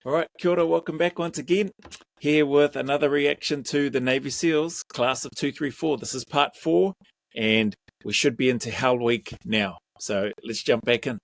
All right, kia ora, welcome back once again. Here with another reaction to the Navy SEALs, class of 234. This is part 4, and we should be into Hell Week now. So let's jump back in.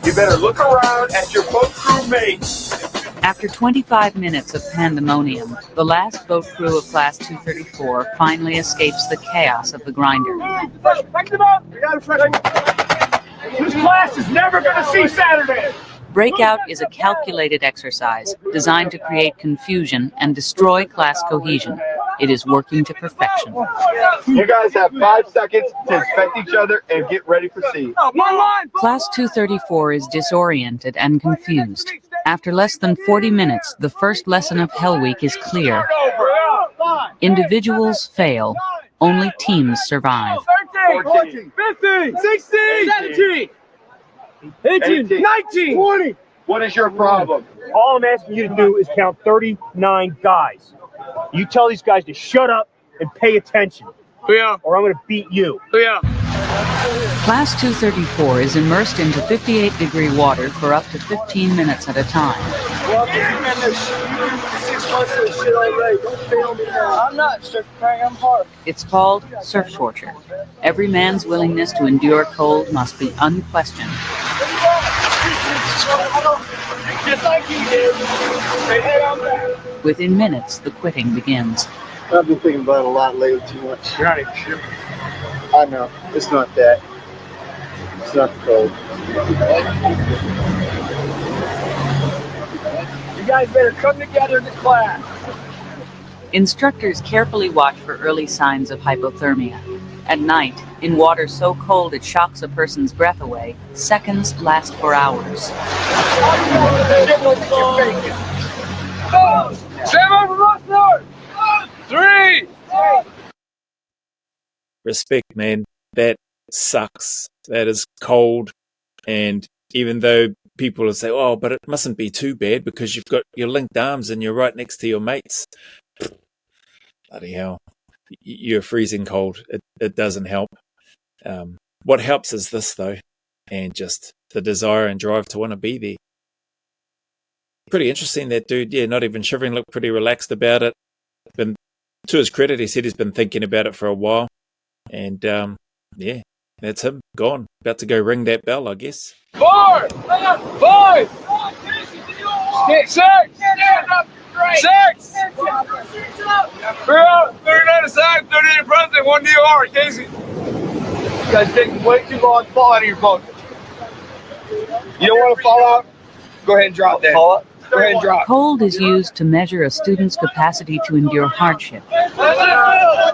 You better look around at your boat crew mates. After 25 minutes of pandemonium, the last boat crew of Class 234 finally escapes the chaos of the grinder. This class is never going to see Saturday. Breakout is a calculated exercise designed to create confusion and destroy class cohesion. It is working to perfection. You guys have 5 seconds to inspect each other and get ready for sea. Class 234 is disoriented and confused. After less than 40 minutes, the first lesson of Hell Week is clear. Individuals fail. Only teams survive. 14, 15, 16, 17, 18, 19, 20. What is your problem? All I'm asking you to do is count 39 guys. You tell these guys to shut up and pay attention. Yeah. Or I'm going to beat you. Yeah. Class 234 is immersed into 58-degree water for up to 15 minutes at a time. I'm not, Sir Craig, I'm hard. It's called surf torture. Every man's willingness to endure cold must be unquestioned. Just like you did. Say, hey, I'm back. Within minutes, the quitting begins. I've been thinking about it a lot lately, too much. You're not even sure. I know. It's not that. It's not the cold. You guys better come together in the class. Instructors carefully watch for early signs of hypothermia. At night, in water so cold it shocks a person's breath away, seconds last for hours. 3. Respect, man. That sucks. That is cold. And even though people will say, oh, but it mustn't be too bad because you've got your linked arms and you're right next to your mates. Bloody hell. You're freezing cold. It doesn't help. What helps is this, though, and just the desire and drive to want to be there. Pretty interesting, that dude. Yeah, not even shivering, looked pretty relaxed about it. Been, to his credit, he said he's been thinking about it for a while. And, yeah, that's him. Gone. About to go ring that bell, I guess. 4, 5, 6, 6. 3 out, 39 aside, 38 present, 1 DOR, Casey. You guys taking way too long to fall out of your boat. You don't want to fall out? Go ahead and drop that. Fall out? Go ahead and drop. Cold is used to measure a student's capacity to endure hardship.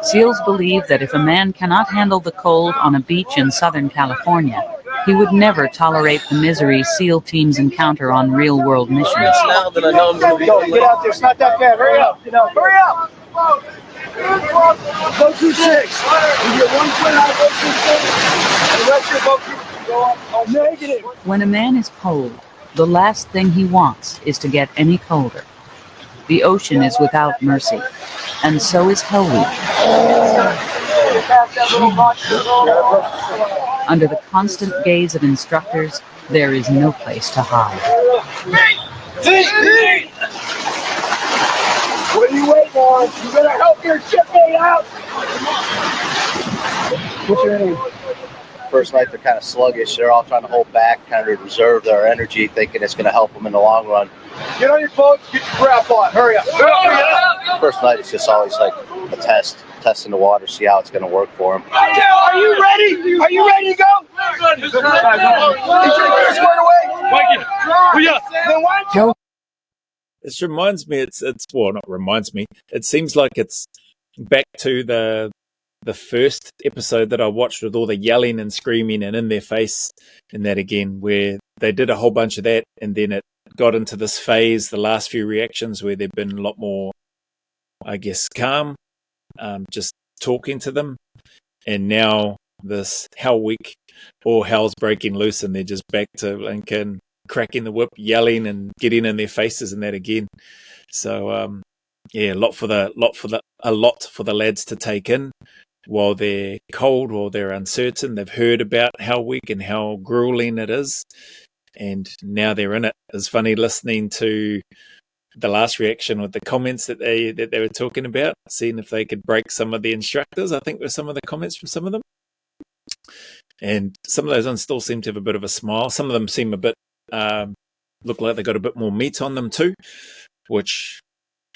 SEALs believe that if a man cannot handle the cold on a beach in Southern California, he would never tolerate the misery SEAL teams encounter on real-world missions. Now that I know I'm going to be Go, get out there. It's not that bad. Hurry up. Hurry up. Go through 6. You get 1 foot out, go through 6. The rest of your boat go up negative. When a man is cold, the last thing he wants is to get any colder. The ocean is without mercy, and so is Hell Week. Under the constant gaze of instructors, there is no place to hide. What are you waiting on? You better help your shipmate out. What's your name? First night, they're kind of sluggish. They're all trying to hold back, kind of reserve their energy, thinking it's going to help them in the long run. Get on your boat, get your grab on. Hurry up. First night, it's just always like a testing the water, see how it's going to work for them. Are you ready? Are you ready to go? Is your gear squared away? Then why don't you? This reminds me, well, not reminds me, it seems like it's back to the first episode that I watched with all the yelling and screaming and in their face and that again, where they did a whole bunch of that and then it got into this phase, the last few reactions where they've been a lot more, I guess, calm just talking to them. And now this Hell Week, all hell's breaking loose, and they're just back to Lincoln, cracking the whip, yelling and getting in their faces and that again. So yeah, a lot for the lads to take in while they're cold, while they're uncertain. They've heard about Hell Week and how grueling it is, and now they're in it. It's funny listening to the last reaction with the comments that they were talking about, seeing if they could break some of the instructors. I think were some of the comments from some of them, and some of those ones still seem to have a bit of a smile. Some of them seem a bit look like they got a bit more meat on them too, which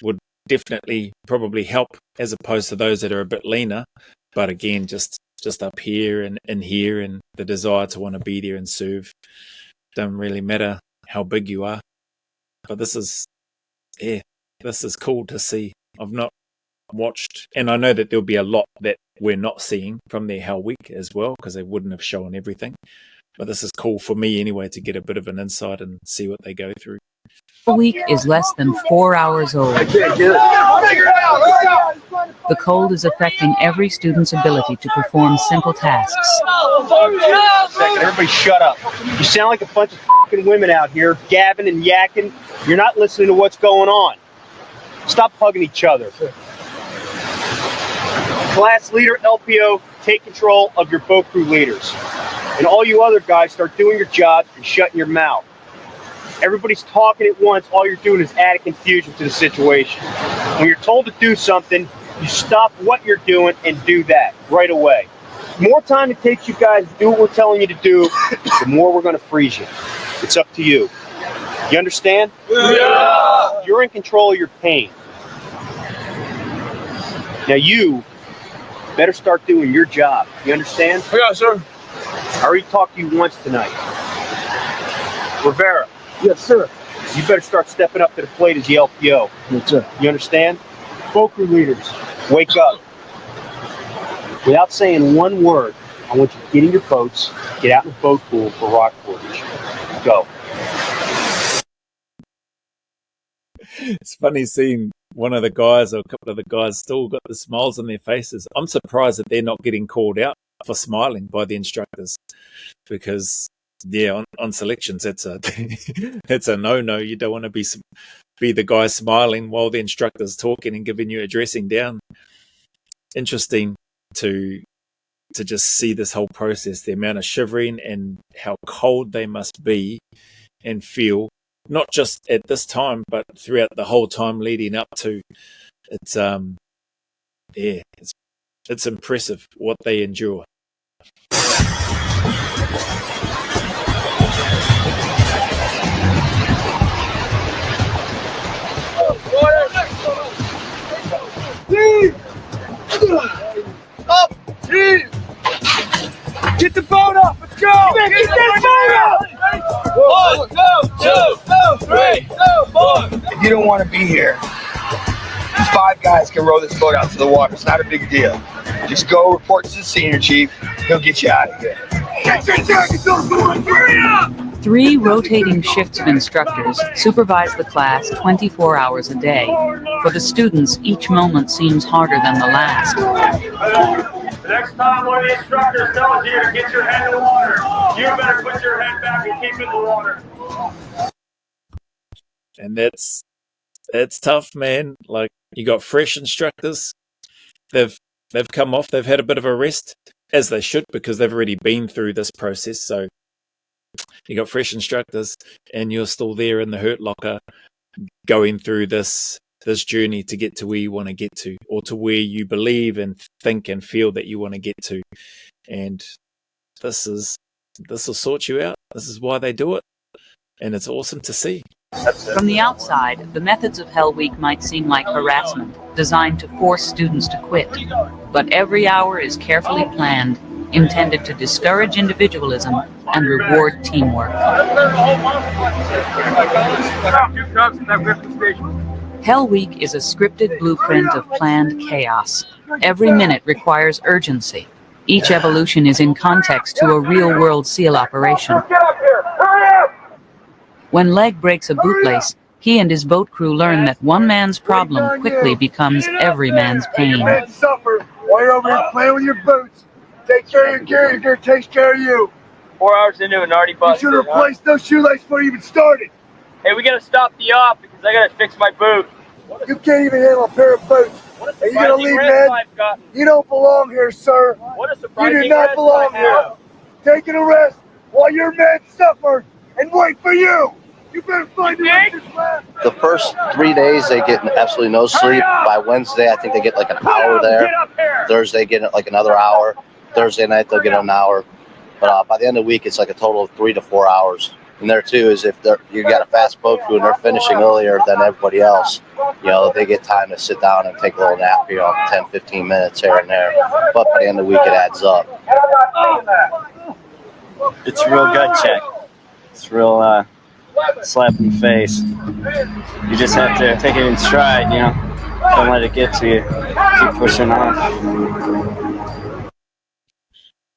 would definitely probably help as opposed to those that are a bit leaner. But again, just up here and in here, and the desire to want to be there and serve. Don't really matter how big you are. But this is cool to see. I've not watched, and I know that there'll be a lot that we're not seeing from their Hell Week as well, because they wouldn't have shown everything. But this is cool for me anyway, to get a bit of an insight and see what they go through. The week is less than 4 hours old. The cold is affecting every student's ability to perform simple tasks. Everybody shut up. You sound like a bunch of fucking women out here gabbing and yakking. You're not listening to what's going on. Stop hugging each other. Class leader, LPO, take control of your boat crew leaders. And all you other guys, start doing your job and shutting your mouth. Everybody's talking at once. All you're doing is adding confusion to the situation. When you're told to do something, you stop what you're doing and do that right away. The more time it takes you guys to do what we're telling you to do, the more we're going to freeze you. It's up to you. You understand? Yeah. You're in control of your pain. Now you better start doing your job. You understand? Yeah, sir. I already talked to you once tonight. Rivera. Yes, sir. You better start stepping up to the plate as the LPO. Yes, sir. You understand? Boat crew leaders. Wake up. Without saying one word, I want you to get in your boats, get out in the boat pool for rock portage. Go. It's funny seeing one of the guys or a couple of the guys still got the smiles on their faces. I'm surprised that they're not getting called out for smiling by the instructors, because yeah, on selections that's a no-no. You don't want to be the guy smiling while the instructor's talking and giving you a dressing down. Interesting to just see this whole process, the amount of shivering and how cold they must be and feel, not just at this time, but throughout the whole time leading up to. It's it's impressive what they endure. Up, please. Get the boat up. Let's go. Get that boat up. 1, 2, 3, 4. If you don't want to be here, 5 guys can row this boat out to the water. It's not a big deal. Just go report to the senior chief. He'll get you out of here. Get your jackets on, hurry up! 3 rotating shifts of instructors supervise the class 24 hours a day. For the students, each moment seems harder than the last. The next time one of the instructors tells you to get your head in the water, you better put your head back and keep it in the water. And that's tough, man. Like, you got fresh instructors. They've come off. They've had a bit of a rest, as they should, because they've already been through this process. So you got fresh instructors, and you're still there in the hurt locker, going through this journey to get to where you want to get to, or to where you believe and think and feel that you want to get to. And this will sort you out. This is why they do it, and it's awesome to see. From the outside, the methods of Hell Week might seem like harassment, designed to force students to quit. But every hour is carefully planned, intended to discourage individualism and reward teamwork. Hell Week is a scripted blueprint of planned chaos. Every minute requires urgency. Each evolution is in context to a real-world SEAL operation. When leg breaks a bootlace, He and his boat crew learn that one man's problem quickly becomes every man's pain. You men suffer while you're over here playing with your boots. Take care of your gear, your gear takes care of you. 4 hours into an already You busted. should have replaced those shoelaces before you even started. Hey, we gotta stop the op because I gotta fix my boot. You can't even handle a pair of boots. Are you gonna leave, man? You don't belong here, sir. You do not belong here. Taking a rest while your men suffer and wait for you. You better find The first 3 days they get absolutely no sleep. By Wednesday, I think they get like an hour there. Thursday, get like another hour. Thursday night, they'll get an hour. But by the end of the week, it's like a total of 3 to 4 hours. And there too is if you got a fast boat crew and they're finishing earlier than everybody else, they get time to sit down and take a little nap, 10, 15 minutes here and there. But by the end of the week, it adds up. It's a real gut check. It's real slap in the face. You just have to take it in stride, Don't let it get to you. Keep pushing on.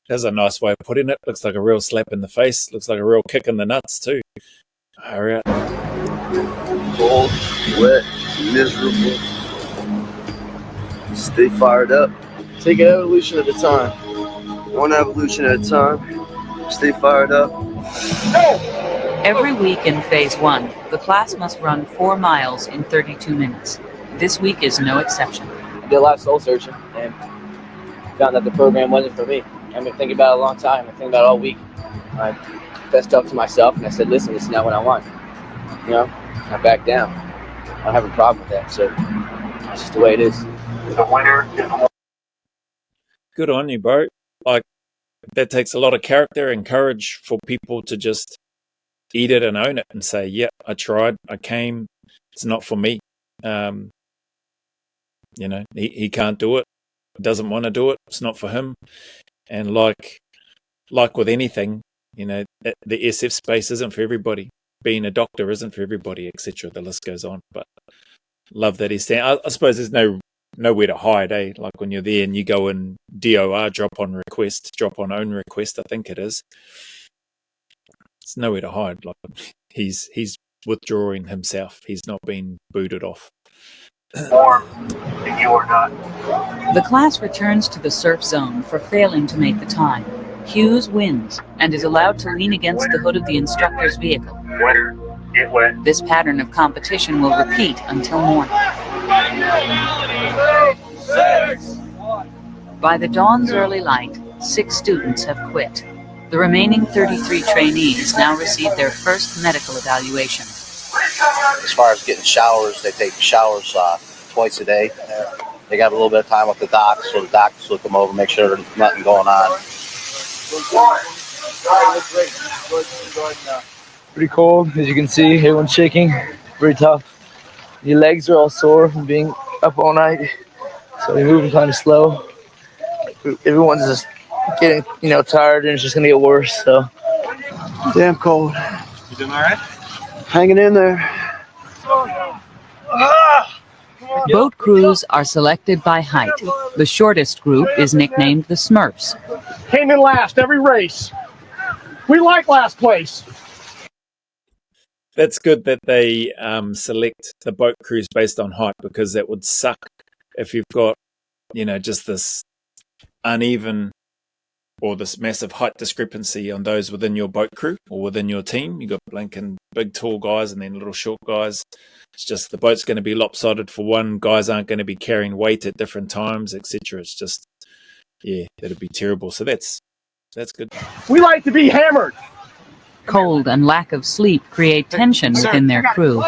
That's a nice way of putting it. Looks like a real slap in the face. Looks like a real kick in the nuts too. Hurry up. Cold, wet, miserable. Stay fired up. Take an evolution at a time. One evolution at a time. Stay fired up. Every week in Phase 1, the class must run 4 miles in 32 minutes. This week is no exception. I did a lot of soul searching and found that the program wasn't for me. I've been thinking about it a long time. I've been thinking about it all week. I fessed up to myself and I said, listen, this is not what I want. I backed down. I don't have a problem with that. So that's just the way it is. The winner is Good on you, bro. Like, that takes a lot of character and courage for people to just eat it and own it and say, yeah, I tried, I came, it's not for me. He can't do it, doesn't want to do it, it's not for him. And like with anything, the SF space isn't for everybody. Being a doctor isn't for everybody, etc. The list goes on. But love that he's saying. I suppose there's nowhere to hide, eh? Like when you're there and you go in DOR, drop on own request, I think it is. It's nowhere to hide. Like he's withdrawing himself. He's not being booted off. warm and you are not. The class returns to the surf zone for failing to make the time. Hughes wins and is allowed to lean against the hood of the instructor's vehicle. Winner, get wet. This pattern of competition will repeat until morning. By the dawn's early light, 6 students have quit. The remaining 33 trainees now receive their first medical evaluation. As far as getting showers, they take showers twice a day. They got a little bit of time with the docs, so the docs look them over, make sure there's nothing going on. Pretty cold, as you can see. Everyone's shaking. Very tough. Your legs are all sore from being up all night, so you're moving kind of slow. Everyone's just getting, tired, and it's just gonna get worse. So, Damn cold. You doing all right? Hanging in there. Boat crews are selected by height. The shortest group is nicknamed the Smurfs. Came in last every race. We like last place. That's good that they select the boat crews based on height, because that would suck if you've got, just this uneven or this massive height discrepancy on those within your boat crew or within your team. You've got blinking big tall guys and then little short guys. It's just the boat's going to be lopsided for one. Guys aren't going to be carrying weight at different times, etc. It's just, that'd be terrible. So that's good. We like to be hammered. Cold and lack of sleep create tension within their crew.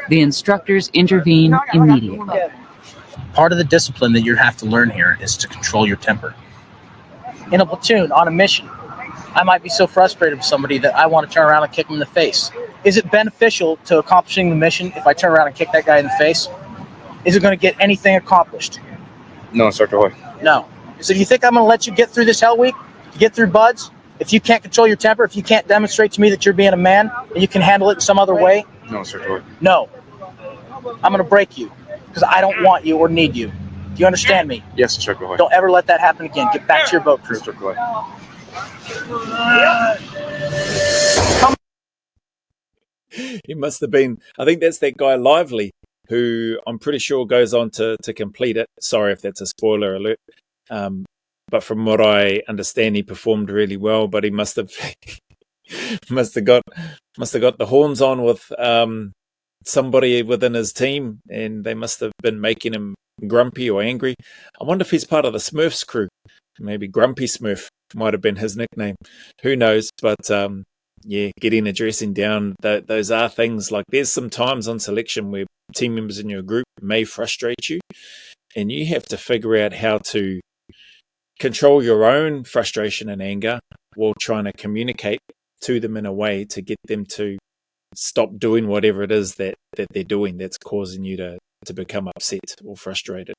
The instructors intervene immediately. Part of the discipline that you have to learn here is to control your temper. In a platoon, on a mission, I might be so frustrated with somebody that I want to turn around and kick them in the face. Is it beneficial to accomplishing the mission if I turn around and kick that guy in the face? Is it going to get anything accomplished? No, Instructor Hoy. No. So do you think I'm going to let you get through this hell week? Get through buds? If you can't control your temper, if you can't demonstrate to me that you're being a man and you can handle it in some other way? No, Instructor Hoy. No. I'm going to break you because I don't want you or need you. Do you understand me? Yes, Instructor Hoy. Don't ever let that happen again. Get back to your boat crew. Instructor Hoy. He must have been. I think that's that guy Lively, who I'm pretty sure goes on to complete it. Sorry if that's a spoiler alert. But from what I understand, he performed really well. But he must have got the horns on with somebody within his team, and they must have been making him grumpy or angry. I wonder if he's part of the Smurfs crew. Maybe Grumpy Smurf might have been his nickname. Who knows? But yeah, getting a dressing down, those are things like there's some times on selection where team members in your group may frustrate you, and you have to figure out how to control your own frustration and anger while trying to communicate to them in a way to get them to stop doing whatever it is that they're doing that's causing you to become upset or frustrated.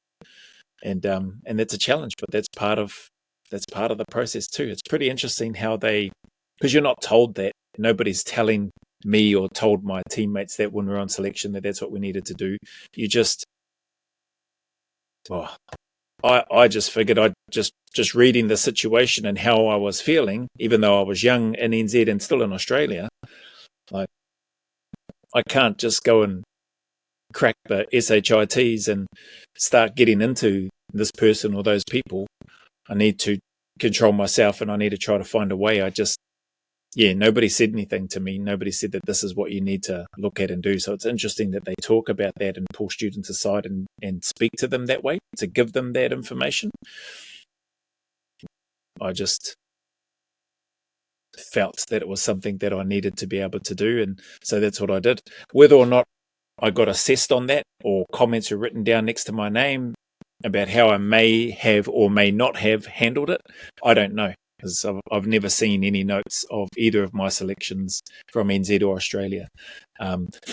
And that's a challenge, but that's part of the process too. It's pretty interesting how because you're not told that. Nobody's telling me or told my teammates that when we're on selection that's what we needed to do. You just, I just figured I'd just reading the situation and how I was feeling, even though I was young in NZ and still in Australia, like I can't just go and crack the SHITs and start getting into this person or those people. I need to control myself and I need to try to find a way. Nobody said anything to me. Nobody said that this is what you need to look at and do. So it's interesting that they talk about that and pull students aside and speak to them that way, to give them that information. I just felt that it was something that I needed to be able to do. And so that's what I did. Whether or not I got assessed on that or comments were written down next to my name about how I may have or may not have handled it, I don't know. Because I've never seen any notes of either of my selections from NZ or Australia.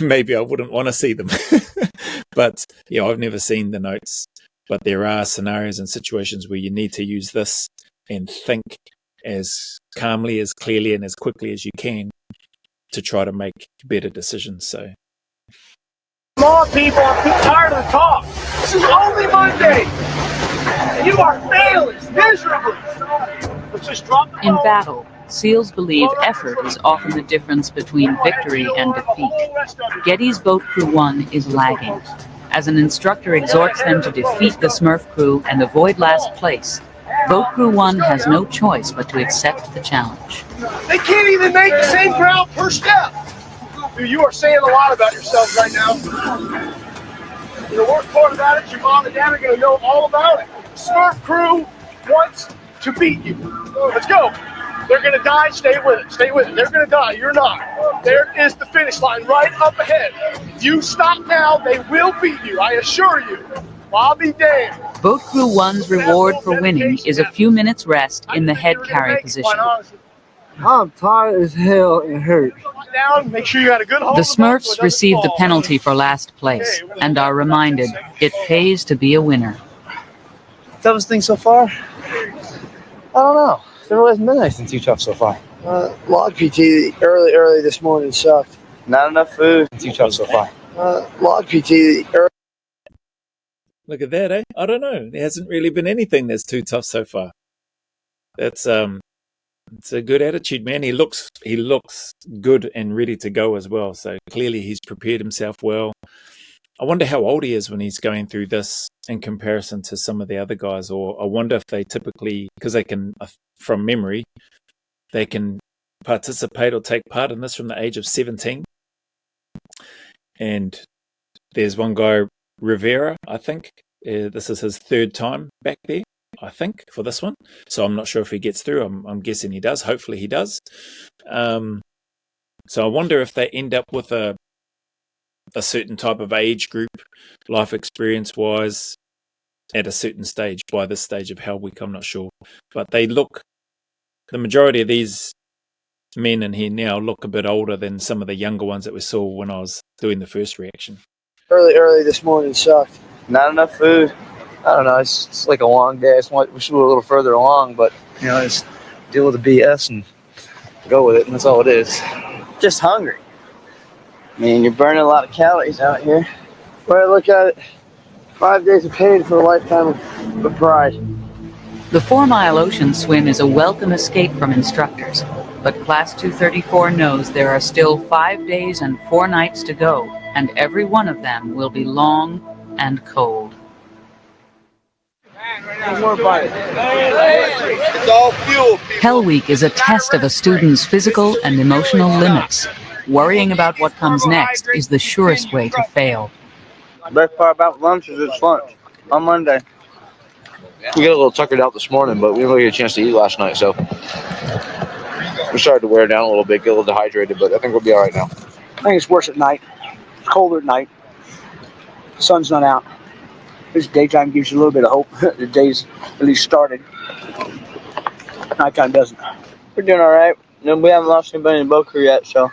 Maybe I wouldn't want to see them. But yeah, I've never seen the notes. But there are scenarios and situations where you need to use this and think as calmly, as clearly, and as quickly as you can to try to make better decisions. So, Come on, people, I'm too tired of the talk. This is only Monday. You are failing miserably. Let's just drop the In ball. battle, SEALs believe effort is often the difference between victory and defeat. Getty's Boat Crew 1 is lagging. As an instructor exhorts them to defeat the Smurf crew and avoid last place, Boat Crew 1 has no choice but to accept the challenge. They can't even make the same ground per step. Dude, you are saying a lot about yourselves right now. And the worst part about it is your mom and dad are going to know all about it. Smurf crew wants to beat you. Let's go. They're going to die. Stay with it. Stay with it. They're going to die. You're not. There is the finish line right up ahead. If you stop now, they will beat you. I assure you. I'll be damned. Boat Crew 1's reward for winning is a few minutes rest in the head carry position. I'm tired as hell and hurt. Make sure you got a good hold. The Smurfs receive the penalty for last place and are reminded it pays to be a winner. Toughest thing so far? I don't know. There hasn't been anything too tough so far. Log PT early this morning sucked. Not enough food. Too tough so far. Log PT early. look at that, eh? I don't know. There hasn't really been anything that's too tough so far. That's it's a good attitude, man. He looks good and ready to go as well. So clearly he's prepared himself well. I wonder how old he is when he's going through this in comparison to some of the other guys, or I wonder if they typically, because they can, from memory, they can participate or take part in this from the age of 17. And there's one guy, Rivera, I think. This is his third time back there, I think, for this one. So I'm not sure if he gets through. I'm guessing he does. Hopefully he does. So I wonder if they end up with a certain type of age group, life experience-wise, at a certain stage, by this stage of Hell Week, I'm not sure. But they look, the majority of these men in here now look a bit older than some of the younger ones that we saw when I was doing the first reaction. Early this morning sucked. Not enough food. I don't know. It's like a long day. I just wish we were a little further along, but just deal with the BS and go with it, and that's all it is. Just hungry. I mean, you're burning a lot of calories out here. When I look at it, 5 days of pain for a lifetime of pride. The 4-mile ocean swim is a welcome escape from instructors. But Class 234 knows there are still 5 days and 4 nights to go, and every one of them will be long and cold. It's all fuel. Hell Week is a test of a student's physical and emotional limits. Worrying about what comes next is the surest way to fail. Best part about lunch is it's lunch on Monday. We got a little tuckered out this morning, but we didn't really get a chance to eat last night, so we started to wear down a little bit, get a little dehydrated, but I think we'll be all right now. I think it's worse at night. It's colder at night. The sun's not out. This daytime gives you a little bit of hope. The day's at least started. Nighttime doesn't. We're doing all right. No, we haven't lost anybody in the boat crew yet, so.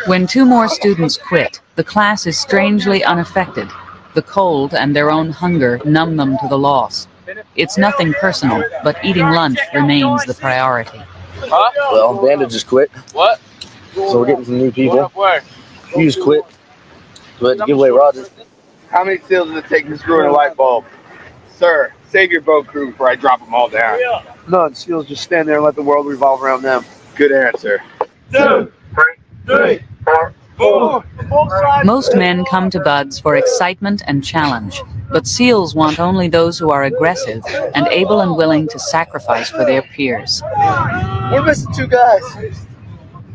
When 2 more students quit, the class is strangely unaffected. The cold and their own hunger numb them to the loss. It's nothing personal, but eating lunch remains the priority. Well, Bandit just quit. What? So we're getting some new people. You just quit. But to give away Roger. How many seals does it take to screw in a light bulb? Sir, save your boat crew before I drop them all down. None. SEALs just stand there and let the world revolve around them. Good answer. 2, 3, 4. Most men come to buds for excitement and challenge, but SEALs want only those who are aggressive and able and willing to sacrifice for their peers. We're missing 2 guys.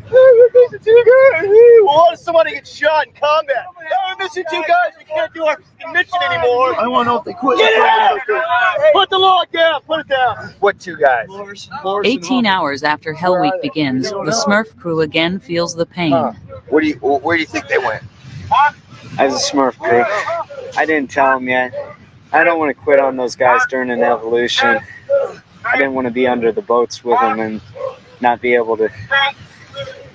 We're missing 2 guys. What if somebody gets shot in combat? We're missing 2 guys. We can't do our mission anymore. I want to know if they quit. Get out! Put the log down. Put it down. What 2 guys? 18 hours after Hell Week begins, the Smurf crew again feels the pain. Where do you think they went? As a Smurf crew, I didn't tell them yet. I don't want to quit on those guys during an evolution. I didn't want to be under the boats with them and not be able to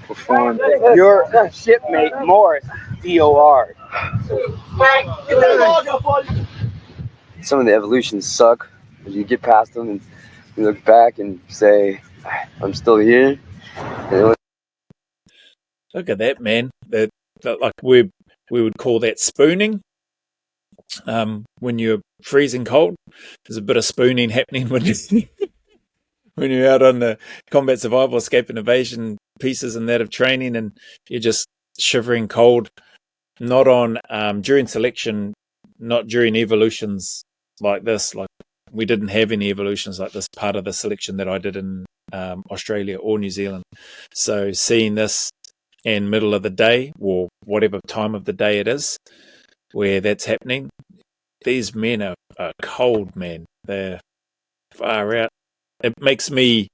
perform. Your shipmate, Morris, DOR. Some of the evolutions suck. You get past them and you look back and say, I'm still here. Look at that, man. That like we would call that spooning. When you're freezing cold, there's a bit of spooning happening when when you're out on the combat survival, escape and evasion pieces and that of training, and you're just shivering cold. Not on during selection, not during evolutions like this. Like we didn't have any evolutions like this part of the selection that I did in Australia or New Zealand. So seeing this in middle of the day or whatever time of the day it is where that's happening, these men are cold, man. They're far out. It makes me...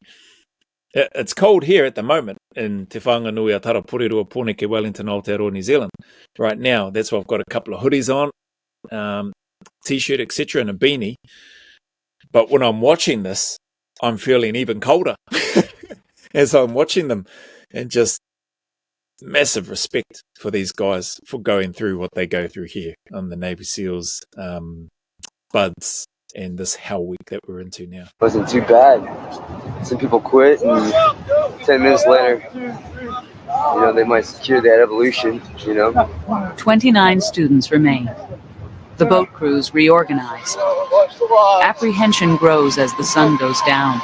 It's cold here at the moment in Te Whanganui Atara Porirua Pōneke, Wellington, Aotearoa, New Zealand. Right now, that's why I've got a couple of hoodies on, t-shirt, etc., and a beanie. But when I'm watching this, I'm feeling even colder as I'm watching them. And just massive respect for these guys for going through what they go through here on the Navy SEALs buds and this hell week that we're into now. It wasn't too bad. Some people quit and 10 minutes later, they might secure that evolution, 29 students remain. The boat crews reorganize. Apprehension grows as the sun goes down.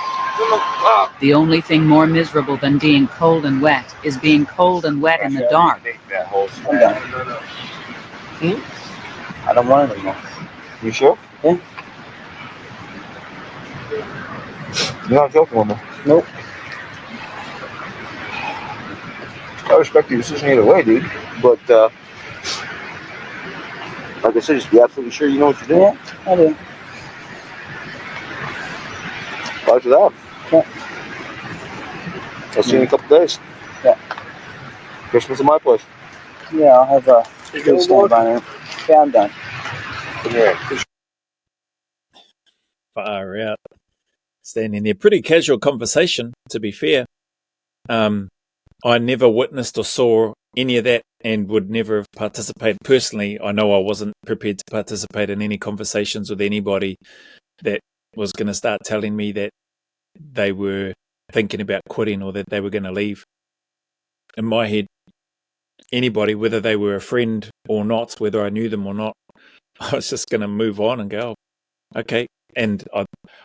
The only thing more miserable than being cold and wet is being cold and wet in the dark. I'm done. I don't want it anymore. You sure? Yeah. You're not joking with me. Nope. I respect your decision either way, dude. But, like I said, just be absolutely sure you know what you're doing. Yeah, I do. Roger that. Yeah. I'll see you in a couple days. Yeah. Christmas at my place. Yeah, I'll have a good stand by there. Yeah, I'm done. Yeah. Far out. Standing there. Pretty casual conversation, to be fair. I never witnessed or saw any of that and would never have participated personally. I know I wasn't prepared to participate in any conversations with anybody that was going to start telling me that they were thinking about quitting or that they were going to leave. In my head, anybody, whether they were a friend or not, whether I knew them or not, I was just going to move on and go, okay. And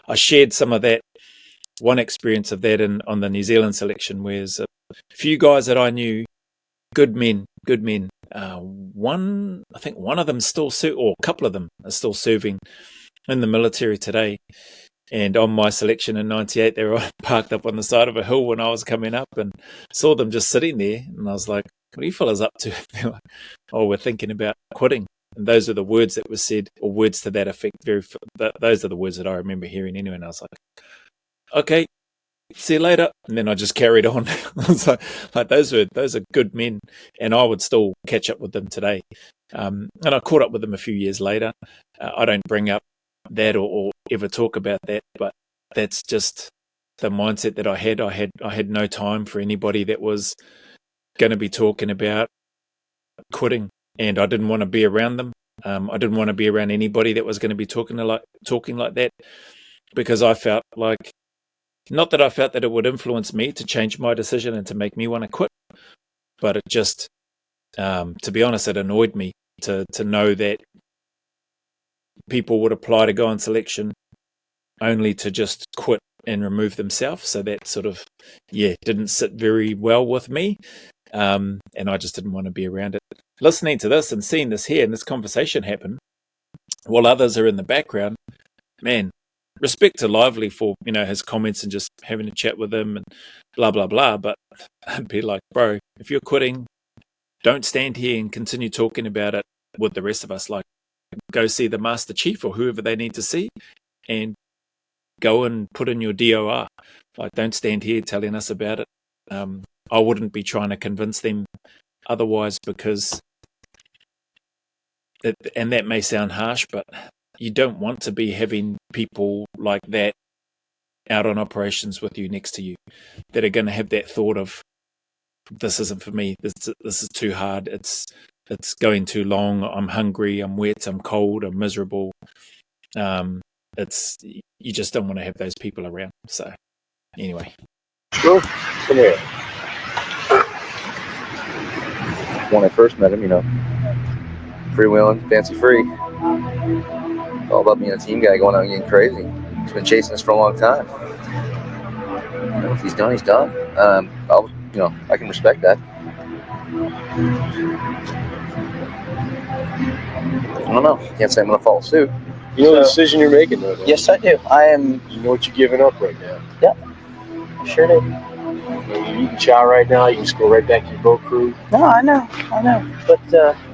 I shared some of that one experience of that on the New Zealand selection, whereas a few guys that I knew, good men. I think one of them still or a couple of them are still serving in the military today. And on my selection in '98, they were parked up on the side of a hill when I was coming up, and saw them just sitting there. And I was like, "What are you fellas up to?" They're like, "Oh, we're thinking about quitting." And those are the words that were said, or words to that effect. Those are the words that I remember hearing anyway. And I was like, "Okay, see you later." And then I just carried on. So, like those are good men, and I would still catch up with them today. And I caught up with them a few years later. I don't bring up that or ever talk about that, but that's just the mindset that I had. I had no time for anybody that was going to be talking about quitting, and I didn't want to be around them. I didn't want to be around anybody that was going to be talking like that, because I felt like, not that I felt that it would influence me to change my decision and to make me want to quit, but it just, to be honest, it annoyed me to know that people would apply to go on selection only to just quit and remove themselves. So that sort of, didn't sit very well with me. And I just didn't want to be around it. Listening to this and seeing this here and this conversation happen while others are in the background, man, respect to Lively for, his comments and just having a chat with him and blah, blah, blah. But I'd be like, bro, if you're quitting, don't stand here and continue talking about it with the rest of us. Like, go see the Master Chief or whoever they need to see and go and put in your DOR. Like, don't stand here telling us about it. I wouldn't be trying to convince them otherwise, because and that may sound harsh, but you don't want to be having people like that out on operations with you, next to you, that are going to have that thought of, this isn't for me, this is too hard, it's going too long, I'm hungry, I'm wet, I'm cold, I'm miserable. You just don't want to have those people around. So anyway. Sure. Come here. When I first met him, freewheeling, fancy free. All about being a team guy, going out and getting crazy. He's been chasing us for a long time. If he's done, he's done. I can respect that. I don't know. Can't say I'm going to follow suit. You know the decision you're making, though. Yes, I do. I am. You know what you're giving up right now. Yep. Sure do. You're eating chow right now. You can just go right back to your boat crew. No, I know. But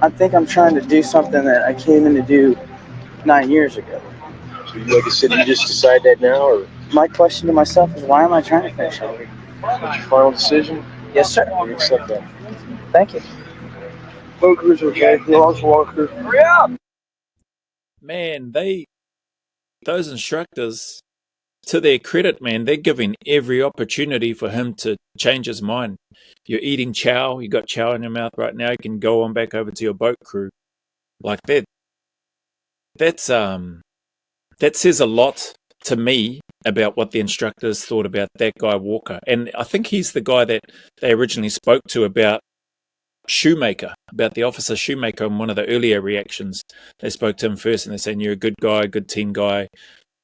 I think I'm trying to do something that I came in to do 9 years ago. So, like I said, you just decide that now, or? My question to myself is, why am I trying to finish it? That's your final decision? Yes, sir. You accept that. Thank you. Boat crew's okay. You're on for water crew. Hurry up! Man, those instructors, to their credit, man, they're giving every opportunity for him to change his mind. You're eating chow, you got chow in your mouth right now, you can go on back over to your boat crew. Like that says a lot to me about what the instructors thought about that guy Walker. And I think he's the guy that they originally spoke to about Shoemaker, about the officer Shoemaker in one of the earlier reactions. They spoke to him first and they're saying, you're a good guy, good team guy.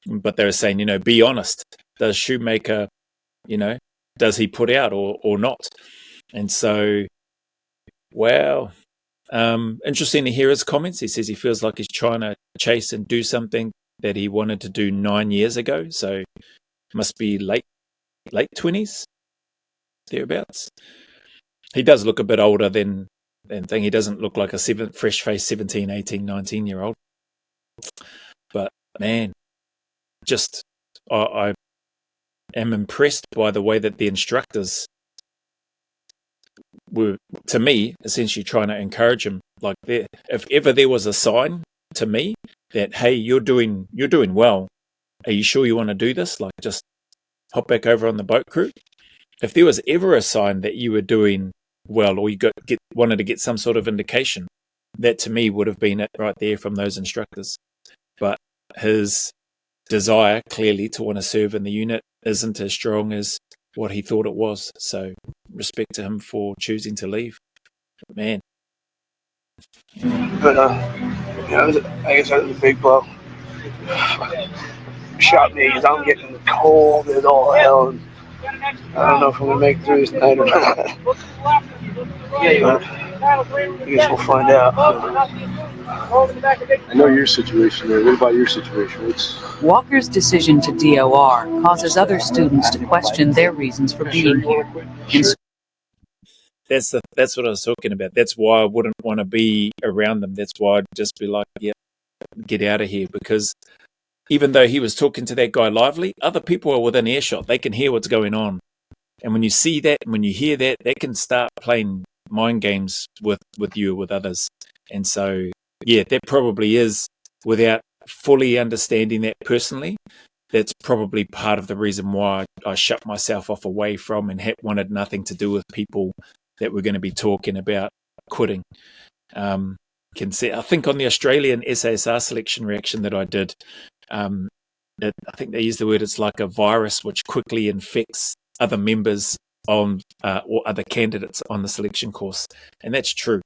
But they were saying, be honest. Does Shoemaker, does he put out or not? And so, wow. Interesting to hear his comments. He says he feels like he's trying to chase and do something that he wanted to do 9 years ago. So must be late 20s, thereabouts. He does look a bit older than thing. He doesn't look like a fresh-faced 17, 18, 19-year-old. But, man, just I am impressed by the way that the instructors were, to me, essentially trying to encourage him. Like, if ever there was a sign to me that, hey, you're doing well, are you sure you want to do this? Like, just hop back over on the boat crew. If there was ever a sign that you were doing well, or you wanted to get some sort of indication, that to me would have been it right there from those instructors. But his desire, clearly, to want to serve in the unit isn't as strong as what he thought it was. So respect to him for choosing to leave. Man. But I guess that was a big blow. shot me because I'm getting cold as all hell. And I don't know if I'm gonna make it through this night or not. But I guess we'll find out. I know your situation there. What about your situation? Walker's decision to DOR causes other students to question their reasons for being here. That's what I was talking about. That's why I wouldn't want to be around them. That's why I'd just be like, yeah, get out of here. Because even though he was talking to that guy lively, other people are within earshot. They can hear what's going on. And when you see that, when you hear that, they can start playing mind games with you, with others. And so, yeah, that probably is, without fully understanding that personally, that's probably part of the reason why I shut myself off away from and wanted nothing to do with people that were going to be talking about quitting. Can see, I think on the Australian SASR selection reaction that I did, I think they use the word, it's like a virus which quickly infects other members on or other candidates on the selection course, and that's true.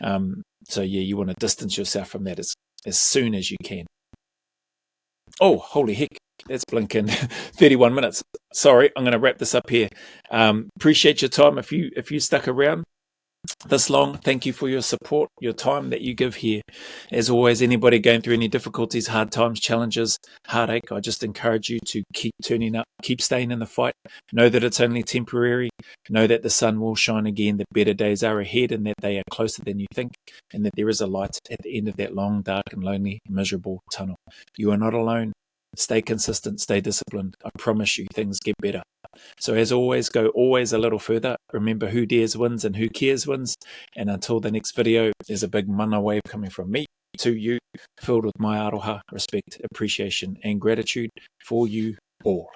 So yeah, you want to distance yourself from that as soon as you can. Oh, holy heck, that's blinking 31 minutes. Sorry, I'm going to wrap this up here. Appreciate your time. If you stuck around this long, thank you for your support, your time that you give here. As always, anybody going through any difficulties, hard times, challenges, heartache, I just encourage you to keep turning up, keep staying in the fight. Know that it's only temporary. Know that the sun will shine again, that better days are ahead, and that they are closer than you think, and that there is a light at the end of that long, dark and lonely, miserable tunnel. You are not alone. Stay consistent, stay disciplined. I promise you things get better. So as always, go always a little further. Remember, who dares wins and who cares wins. And until the next video, there's a big mana wave coming from me to you, filled with my aroha, respect, appreciation, and gratitude for you all.